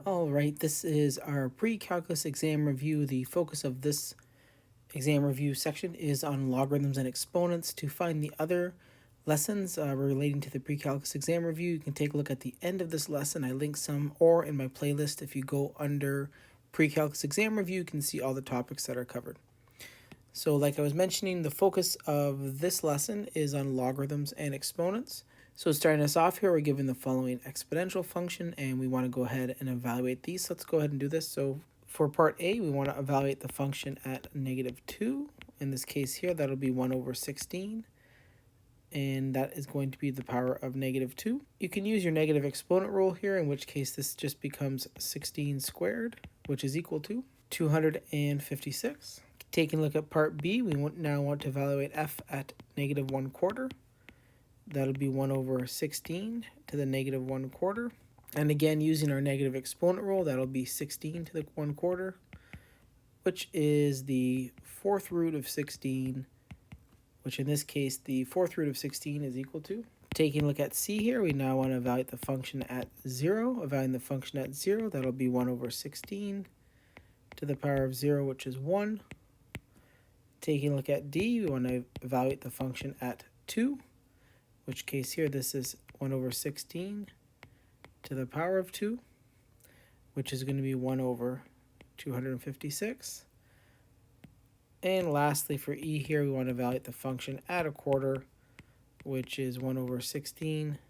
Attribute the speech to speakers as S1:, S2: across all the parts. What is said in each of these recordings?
S1: All right, this is our pre-calculus exam review. The focus of this exam review section is on logarithms and exponents. To find the other lessons relating to the pre-calculus exam review, you can take a look at the end of this lesson. I link some, or in my playlist, if you go under pre-calculus exam review, you can see all the topics that are covered. So like I was mentioning, the focus of this lesson is on logarithms and exponents. So starting us off here, we're given the following exponential function, and we want to go ahead and evaluate these. So let's go ahead and do this. So for part A, we want to evaluate the function at -2. In this case here, that'll be 1 over 16. And that is going to be the power of -2. You can use your negative exponent rule here, in which case this just becomes 16 squared, which is equal to 256. Taking a look at part B, we now want to evaluate f at -1/4. That'll be 1 over 16 to the -1/4. And again, using our negative exponent rule, that'll be 16 to the 1/4, which is the 4th root of 16, which in this case, the 4th root of 16 is equal to. Taking a look at C here, we now want to evaluate the function at 0. Evaluating the function at 0, that'll be 1 over 16 to the power of 0, which is 1. Taking a look at D, we want to evaluate the function at 2, which case here this is 1 over 16 to the power of 2, which is going to be 1 over 256. And lastly, for E here, we want to evaluate the function at 1/4, which is 1 over 16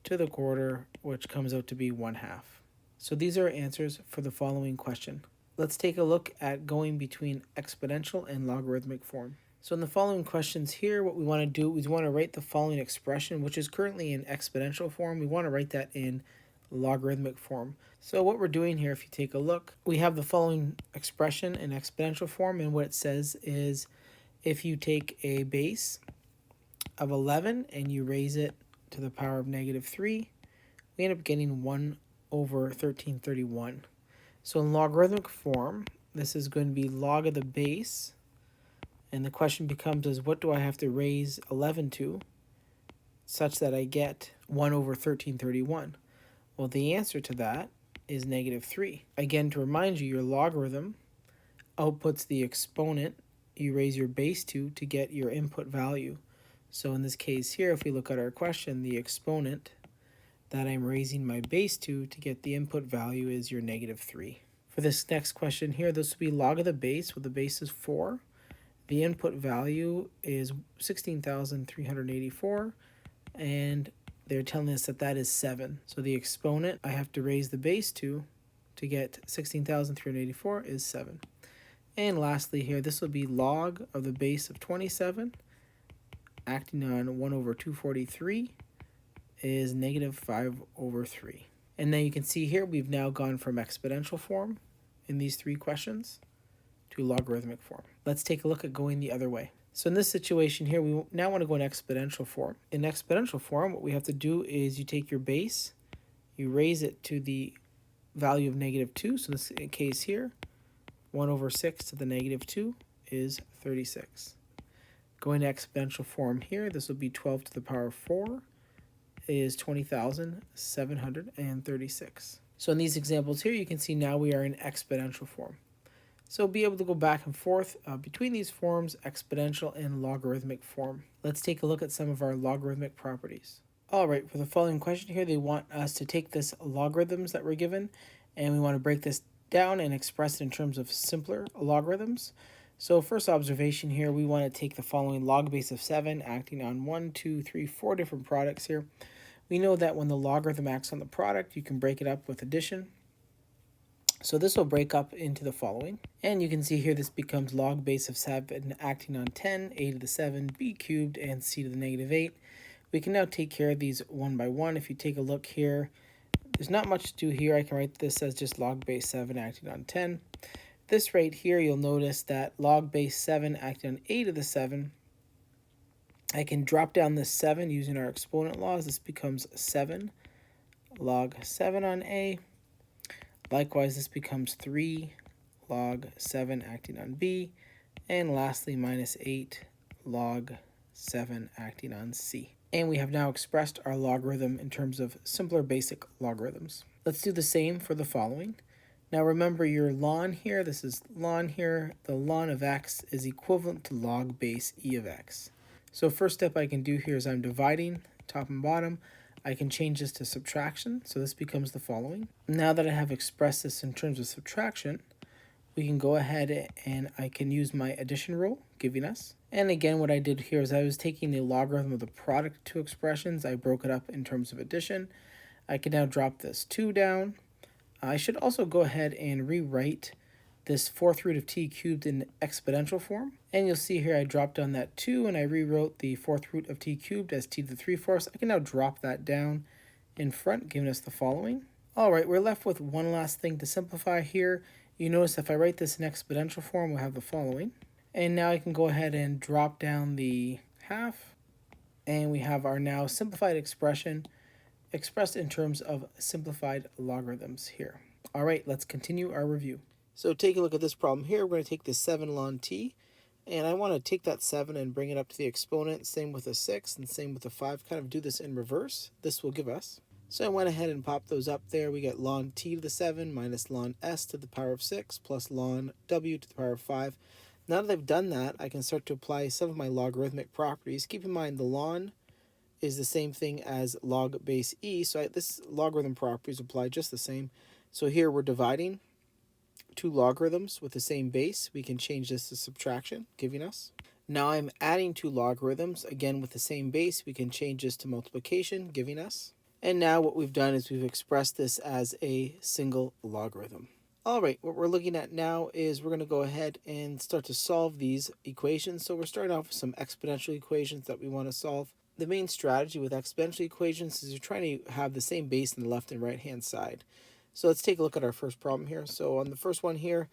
S1: to the 1/4, which comes out to be 1/2. So these are our answers for the following question. Let's take a look at going between exponential and logarithmic form. So in the following questions here, what we want to do is we want to write the following expression, which is currently in exponential form. We want to write that in logarithmic form. So what we're doing here, if you take a look, we have the following expression in exponential form, and what it says is if you take a base of 11 and you raise it to the power of -3, we end up getting 1 over 1331. So in logarithmic form, this is going to be log of the base, and the question becomes is what do I have to raise 11 to such that I get 1 over 1331? Well, the answer to that is -3. Again, to remind you, your logarithm outputs the exponent you raise your base to get your input value. So in this case here, if we look at our question, the exponent that I'm raising my base to get the input value is your -3. For this next question here, this will be log of the base, well, the base is 4. The input value is 16,384, and they're telling us that that is 7. So the exponent I have to raise the base to get 16,384 is 7. And lastly here, this will be log of the base of 27, acting on 1 over 243, is -5 over 3. And now you can see here we've now gone from exponential form in these 3 questions to logarithmic form. Let's take a look at going the other way. So in this situation here, we now want to go in exponential form. In exponential form, what we have to do is you take your base, you raise it to the value of -2. So in this case here, 1 over 6 to the -2 is 36. Going to exponential form here, this will be 12 to the power of 4 is 20,736. So in these examples here, you can see now we are in exponential form. So be able to go back and forth between these forms, exponential and logarithmic form. Let's take a look at some of our logarithmic properties. All right, for the following question here, they want us to take this logarithms that we're given, and we want to break this down and express it in terms of simpler logarithms. So first observation here, we want to take the following log base of 7, acting on 1, 2, 3, 4 different products here. We know that when the logarithm acts on the product, you can break it up with addition. So this will break up into the following. And you can see here this becomes log base of 7 acting on 10, a to the 7, b cubed, and c to the -8. We can now take care of these one by one. If you take a look here, there's not much to do here. I can write this as just log base 7 acting on 10. This right here, you'll notice that log base 7 acting on a to the 7. I can drop down this 7 using our exponent laws. This becomes 7 log 7 on a. Likewise, this becomes 3 log 7 acting on b. And lastly, -8 log 7 acting on c. And we have now expressed our logarithm in terms of simpler basic logarithms. Let's do the same for the following. Now remember your ln here, this is ln here, the ln of x is equivalent to log base e of x. So first step I can do here is I'm dividing top and bottom. I can change this to subtraction, so this becomes the following. Now that I have expressed this in terms of subtraction, we can go ahead and I can use my addition rule, giving us. And again, what I did here is I was taking the logarithm of the product of two expressions. I broke it up in terms of addition. I can now drop this 2 down. I should also go ahead and rewrite this fourth root of t cubed in exponential form. And you'll see here I dropped down that 2 and I rewrote the fourth root of t cubed as t to the 3/4. I can now drop that down in front, giving us the following. All right, we're left with one last thing to simplify here. You notice if I write this in exponential form, we'll have the following. And now I can go ahead and drop down the half. And we have our now simplified expression expressed in terms of simplified logarithms here. All right, let's continue our review. So take a look at this problem here. We're going to take the 7 ln t. And I want to take that 7 and bring it up to the exponent. Same with a 6 and same with a 5. Kind of do this in reverse. This will give us. So I went ahead and popped those up there. We get ln t to the 7 minus ln s to the power of 6 plus ln w to the power of 5. Now that I've done that, I can start to apply some of my logarithmic properties. Keep in mind the ln is the same thing as log base e, so this logarithm properties apply just the same. So here we're dividing two logarithms with the same base. We can change this to subtraction, giving us. Now I'm adding two logarithms, again with the same base. We can change this to multiplication, giving us. And now what we've done is we've expressed this as a single logarithm. All right, what we're looking at now is we're going to go ahead and start to solve these equations. So we're starting off with some exponential equations that we want to solve. The main strategy with exponential equations is you're trying to have the same base on the left and right hand side. So let's take a look at our first problem here. So on the first one here,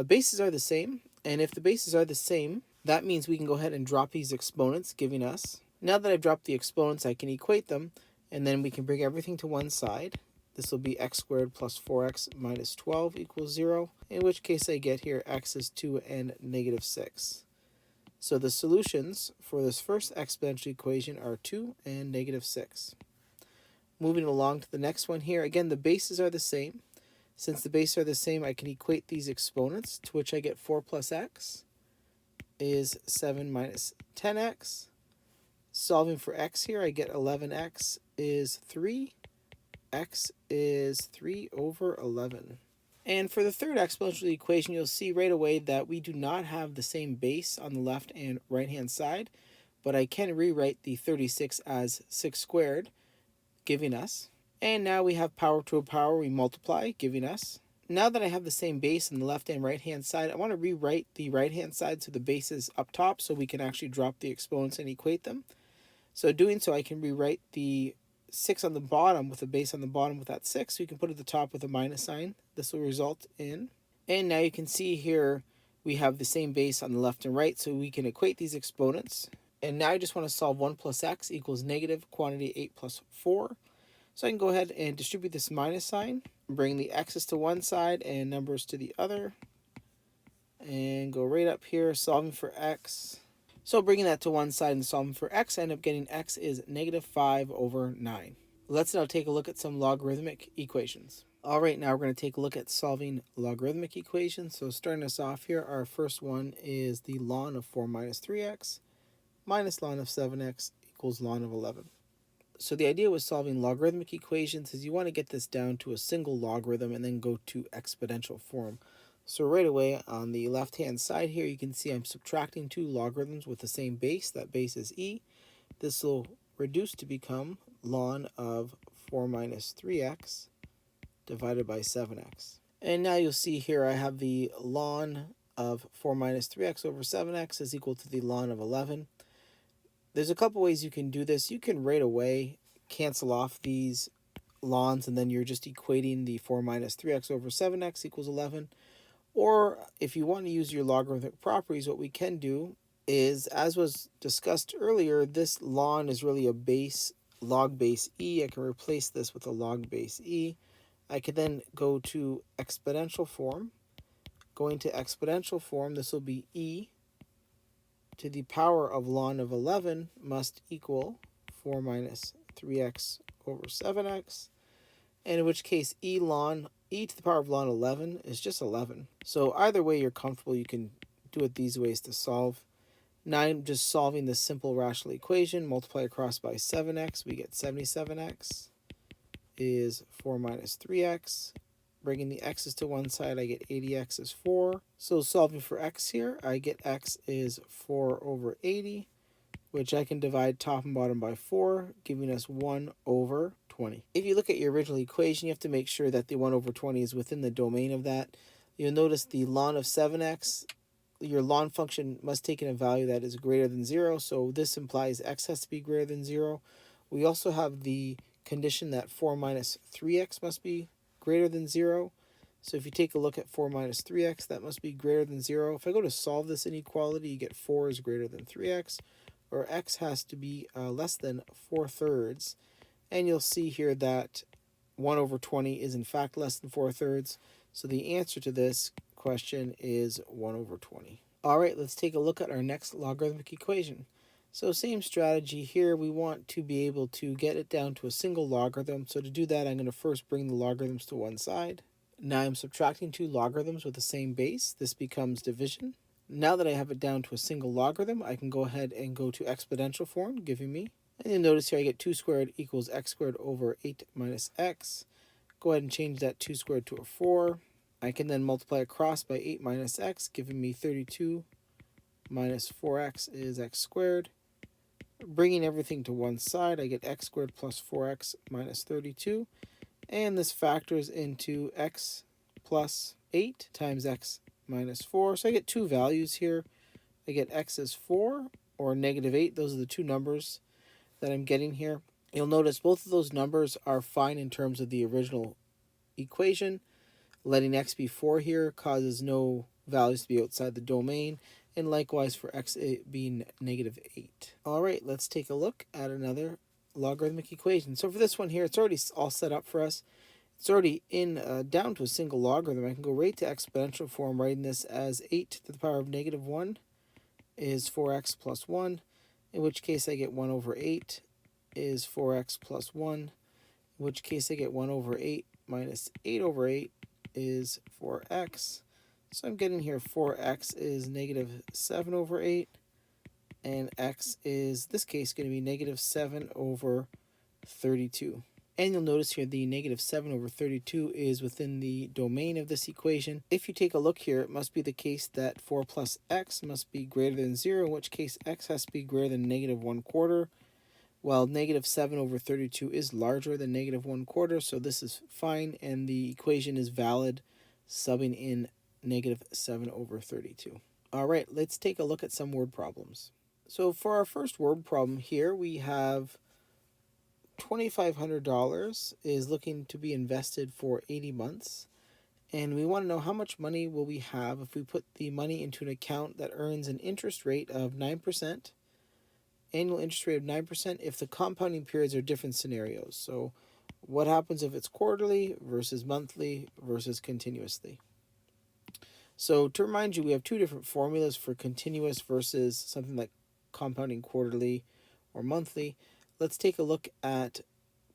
S1: bases are the same. And if the bases are the same, that means we can go ahead and drop these exponents, giving us. Now that I've dropped the exponents, I can equate them. And then we can bring everything to one side. This will be x squared plus 4x minus 12 equals 0, in which case I get here x is 2 and negative 6. So the solutions for this first exponential equation are 2 and negative 6. Moving along to the next one here, again the bases are the same. Since the bases are the same, I can equate these exponents, to which I get 4 plus x is 7 minus 10x. Solving for x here, I get 11x is 3. X is 3 over 11. And for the third exponential equation, you'll see right away that we do not have the same base on the left and right-hand side, but I can rewrite the 36 as 6 squared, giving us. And now we have power to a power, we multiply, giving us. Now that I have the same base on the left and right-hand side, I want to rewrite the right-hand side so the base is up top so we can actually drop the exponents and equate them. So doing so, I can rewrite the 6 on the bottom with a base on the bottom with that 6. So you can put it at the top with a minus sign. This will result in. And now you can see here we have the same base on the left and right, so we can equate these exponents. And now I just want to solve 1 plus x equals negative quantity 8 plus 4. So I can go ahead and distribute this minus sign, bring the x's to one side and numbers to the other, and go right up here solving for x. So bringing that to one side and solving for x, I end up getting x is negative 5 over 9. Let's now take a look at some logarithmic equations. All right, now we're going to take a look at solving logarithmic equations. So starting us off here, our first one is the ln of 4 minus 3x minus ln of 7x equals ln of 11. So the idea with solving logarithmic equations is you want to get this down to a single logarithm and then go to exponential form. So right away on the left-hand side here, you can see I'm subtracting two logarithms with the same base. That base is e. This will reduce to become ln of 4 minus 3x divided by 7x. And now you'll see here I have the ln of 4 minus 3x over 7x is equal to the ln of 11. There's a couple ways you can do this. You can right away cancel off these lns and then you're just equating the 4 minus 3x over 7x equals 11. Or if you want to use your logarithmic properties, what we can do is, as was discussed earlier, this ln is really a base, log base e. I can replace this with a log base e. I could then go to exponential form. Going to exponential form, this will be e to the power of ln of 11 must equal 4 minus 3x over 7x, and in which case e to the power of ln 11 is just 11. So either way you're comfortable, you can do it these ways to solve. Now I'm just solving this simple rational equation, multiply across by 7x, we get 77x is 4 minus 3x. Bringing the x's to one side, I get 80x is 4. So solving for x here, I get x is 4 over 80, which I can divide top and bottom by 4, giving us 1 over 20. If you look at your original equation, you have to make sure that the 1 over 20 is within the domain of that. You'll notice the ln of 7x, your ln function must take in a value that is greater than 0, so this implies x has to be greater than 0. We also have the condition that 4 minus 3x must be greater than 0. So if you take a look at 4 minus 3x, that must be greater than 0. If I go to solve this inequality, you get 4 is greater than 3x, or x has to be less than 4/3. And you'll see here that 1 over 20 is in fact less than 4/3. So the answer to this question is 1 over 20. All right, let's take a look at our next logarithmic equation. So same strategy here. We want to be able to get it down to a single logarithm. So to do that, I'm going to first bring the logarithms to one side. Now I'm subtracting two logarithms with the same base. This becomes division. Now that I have it down to a single logarithm, I can go ahead and go to exponential form, giving me. And you'll notice here I get 2 squared equals x squared over 8 minus x. Go ahead and change that 2 squared to a 4. I can then multiply across by 8 minus x, giving me 32 minus 4x is x squared. Bringing everything to one side, I get x squared plus 4x minus 32. And this factors into x plus 8 times x minus 4. So I get two values here. I get x is 4 or negative 8. Those are the two numbers that I'm getting here. You'll notice both of those numbers are fine in terms of the original equation. Letting x be 4 here causes no values to be outside the domain, and likewise for x being negative 8. All right, let's take a look at another logarithmic equation. So for this one here, it's already all set up for us. It's already down to a single logarithm. I can go right to exponential form, writing this as 8 to the power of negative 1 is 4x plus 1, in which case I get 1 over 8 is 4x plus 1, in which case I get 1 over 8 minus 8 over 8 is 4x. So I'm getting here 4x is negative 7 over 8, and x is, this case, going to be negative 7 over 32. And you'll notice here the negative 7 over 32 is within the domain of this equation. If you take a look here, it must be the case that 4 plus x must be greater than 0, in which case x has to be greater than negative 1/4. While negative 7 over 32 is larger than negative 1/4, so this is fine, and the equation is valid, subbing in negative 7 over 32. All right, let's take a look at some word problems. So for our first word problem here, we have $2,500 is looking to be invested for 80 months. And we want to know how much money will we have if we put the money into an account that earns an interest rate of 9%, annual interest rate of 9% if the compounding periods are different scenarios. So what happens if it's quarterly versus monthly versus continuously? So to remind you, we have two different formulas for continuous versus something like compounding quarterly or monthly. Let's take a look at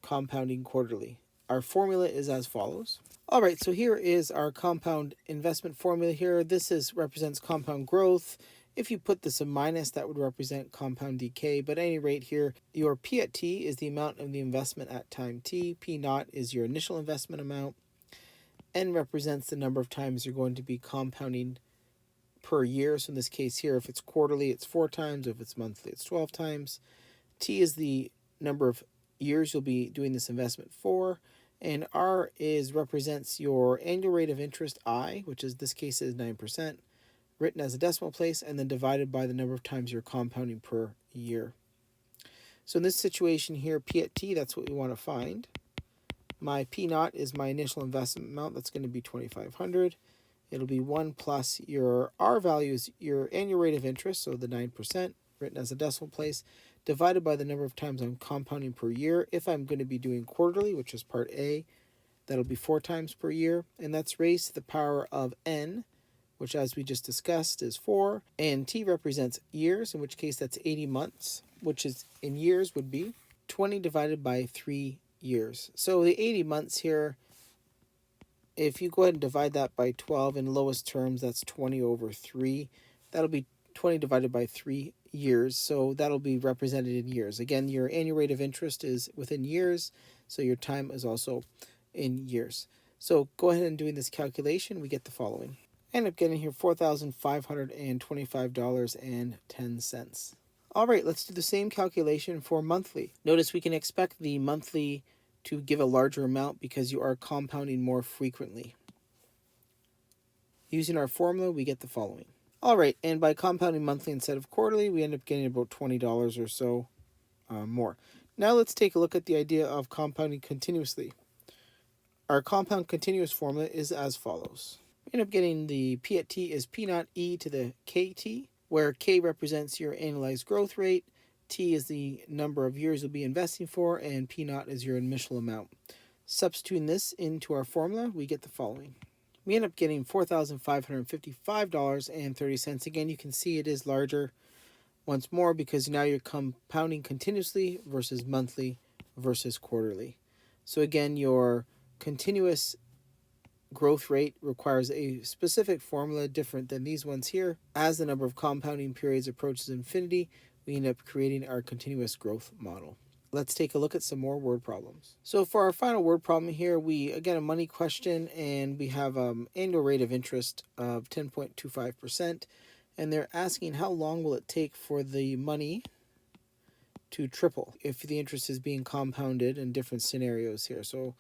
S1: compounding quarterly. Our formula is as follows. All right, so here is our compound investment formula here. This represents compound growth. If you put this in minus, that would represent compound decay. But at any rate here, your P at T is the amount of the investment at time T. P naught is your initial investment amount. N represents the number of times you're going to be compounding per year. So in this case here, if it's quarterly, it's 4 times. If it's monthly, it's 12 times. T is the number of years you'll be doing this investment for. And R represents your annual rate of interest, I, which is this case is 9%, written as a decimal place, and then divided by the number of times you're compounding per year. So in this situation here, P at T, that's what we want to find. My P naught is my initial investment amount. That's going to be $2,500. It'll be 1 plus your R value is your annual rate of interest, so the 9%, written as a decimal place, divided by the number of times I'm compounding per year. If I'm going to be doing quarterly, which is part A, that'll be 4 times per year, and that's raised to the power of N, which as we just discussed is 4, and T represents years, in which case that's 80 months, which is in years would be 20 divided by 3 years. So the 80 months here, if you go ahead and divide that by 12 in lowest terms, that's 20 over 3. That'll be 20 divided by 3 years. So that'll be represented in years. Again, your annual rate of interest is within years, so your time is also in years. So go ahead and doing this calculation, we get the following. I end up getting here $4,525.10. All right, let's do the same calculation for monthly. Notice we can expect the monthly to give a larger amount because you are compounding more frequently. Using our formula, we get the following. All right, and by compounding monthly instead of quarterly, we end up getting about $20 or so more. Now let's take a look at the idea of compounding continuously. Our compound continuous formula is as follows. We end up getting the P at t is P naught e to the kt, where k represents your annualized growth rate, t is the number of years you'll be investing for, and P naught is your initial amount. Substituting this into our formula, we get the following. We end up getting $4,555.30. Again, you can see it is larger once more because now you're compounding continuously versus monthly versus quarterly. So again, your continuous growth rate requires a specific formula different than these ones here. As the number of compounding periods approaches infinity, we end up creating our continuous growth model. Let's take a look at some more word problems. So for our final word problem here, we, again, a money question, and we have annual rate of interest of 10.25%, and they're asking how long will it take for the money to triple if the interest is being compounded in different scenarios here. So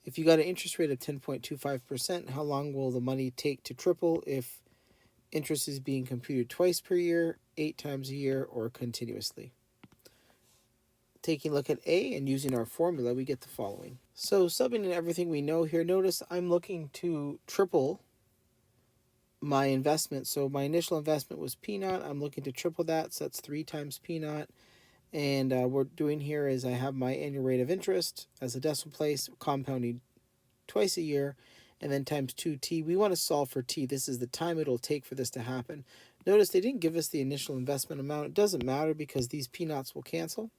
S1: if you got an interest rate of 10.25%, how long will the money take to triple if interest is being computed twice per year, 8 times a year, or continuously? Taking a look at A and using our formula, we get the following. So subbing in everything we know here, notice I'm looking to triple my investment. So my initial investment was P naught. I'm looking to triple that, so that's 3 times P naught. And what we're doing here is I have my annual rate of interest as a decimal place, compounding twice a year, and then times 2t. We want to solve for t. This is the time it'll take for this to happen. Notice they didn't give us the initial investment amount. It doesn't matter because these P naughts will cancel.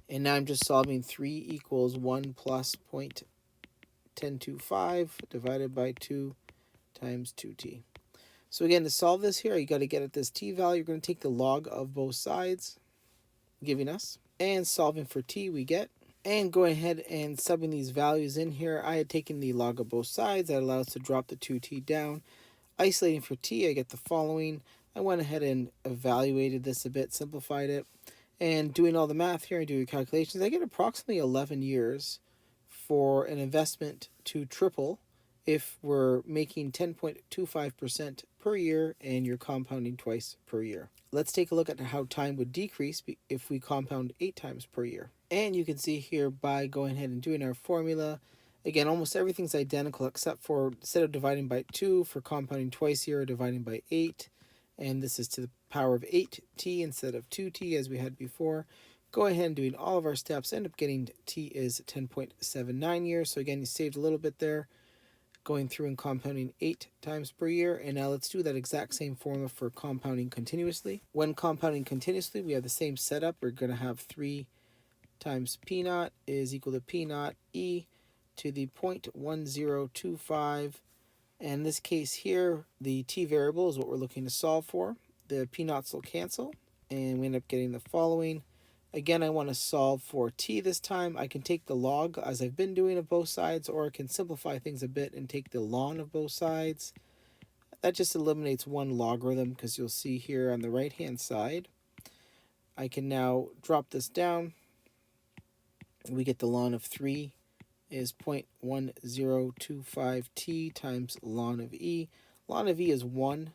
S1: And now I'm just solving 3 equals 1 plus 0.1025 divided by 2 times 2t. So again, to solve this here, you got to get at this t value. You're going to take the log of both sides, giving us. And solving for t, we get. And going ahead and subbing these values in here, I had taken the log of both sides. That allows us to drop the 2t down. Isolating for t, I get the following. I went ahead and evaluated this a bit, simplified it. And doing all the math here and doing calculations, I get approximately 11 years for an investment to triple if we're making 10.25% per year and you're compounding twice per year. Let's take a look at how time would decrease if we compound 8 times per year. And you can see here by going ahead and doing our formula, again, almost everything's identical except for instead of dividing by 2 for compounding twice a year, dividing by 8. And this is to the power of 8t instead of 2t as we had before. Go ahead and doing all of our steps, end up getting t is 10.79 years. So again, you saved a little bit there, going through and compounding 8 times per year. And now let's do that exact same formula for compounding continuously. When compounding continuously, we have the same setup. We're going to have 3 times P naught is equal to P naught e to the 0.1025. And in this case here, the t variable is what we're looking to solve for. The P naughts will cancel, and we end up getting the following. Again, I want to solve for t this time. I can take the log, as I've been doing, of both sides, or I can simplify things a bit and take the ln of both sides. That just eliminates one logarithm, because you'll see here on the right-hand side, I can now drop this down. We get the ln of 3 is 0.1025t times ln of e. Ln of e is 1.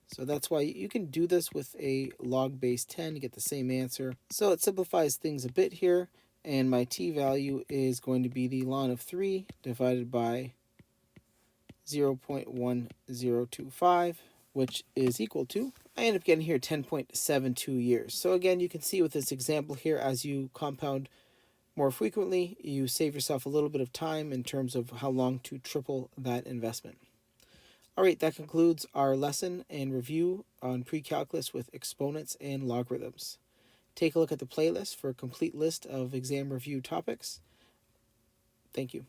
S1: So that's why you can do this with a log base 10 to get the same answer. So it simplifies things a bit here. And my t value is going to be the ln of 3 divided by 0.1025, which is equal to, I end up getting here 10.72 years. So again, you can see with this example here, as you compound more frequently, you save yourself a little bit of time in terms of how long to triple that investment. All right, that concludes our lesson and review on precalculus with exponents and logarithms. Take a look at the playlist for a complete list of exam review topics. Thank you.